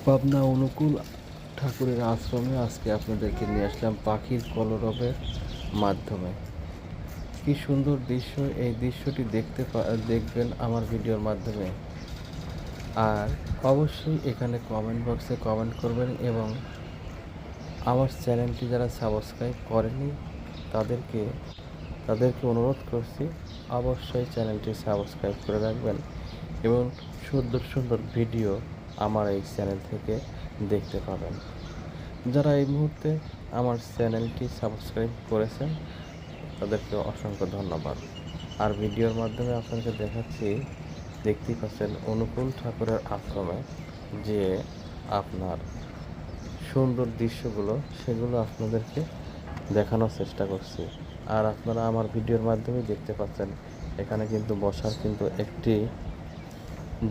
পাবনা অনুকূল ঠাকুরের আশ্রমে আজকে আপনাদেরকে নিয়ে আসলাম পাখির কলরবের মাধ্যমে। কি সুন্দর দৃশ্য! এই দৃশ্যটি দেখবেন আমার ভিডিওর মাধ্যমে। আর অবশ্যই এখানে কমেন্ট বক্সে কমেন্ট করবেন এবং আমার চ্যানেলটি যারা সাবস্ক্রাইব করেনি তাদেরকে তাদেরকে অনুরোধ করছি অবশ্যই চ্যানেলটি সাবস্ক্রাইব করে রাখবেন এবং সুন্দর সুন্দর ভিডিও আমার এই চ্যানেল থেকে দেখতে পাবেন। যারা এই মুহূর্তে আমার চ্যানেলটি সাবস্ক্রাইব করেছেন তাদেরকে অসংখ্য ধন্যবাদ। আর ভিডিওর মাধ্যমে আপনাকে দেখাচ্ছি, দেখতেই পাচ্ছেন অনুকূল ঠাকুরের আশ্রমে যে আপনার সুন্দর দৃশ্যগুলো সেগুলো আপনাদেরকে দেখানোর চেষ্টা করছি। আর আপনারা আমার ভিডিওর মাধ্যমে দেখতে পাচ্ছেন এখানে কিন্তু বসার কিন্তু একটি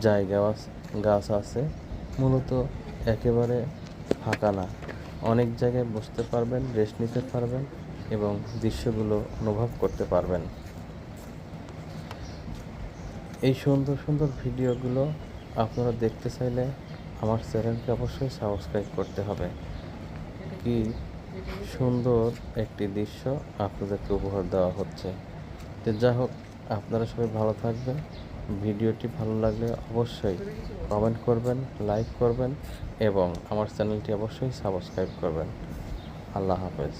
জায়গা গাছ আছে, মূলত একেবারে ফাঁকা না। অনেক জায়গায় বসতে পারবেন, রেস্ট নিতে পারবেন এবং দৃশ্যগুলো অনুভব করতে পারবেন। এই সুন্দর সুন্দর ভিডিওগুলো আপনারা দেখতে চাইলে আমার চ্যানেলকে অবশ্যই সাবস্ক্রাইব করতে হবে। কি সুন্দর একটি দৃশ্য আপনাদেরকে উপহার দেওয়া হচ্ছে। তো যাই হোক, আপনারা সবাই ভালো থাকবেন। ভিডিওটি ভালো লাগলে অবশ্যই কমেন্ট করবেন, লাইক করবেন এবং আমার চ্যানেলটি অবশ্যই সাবস্ক্রাইব করবেন। আল্লাহ হাফেজ।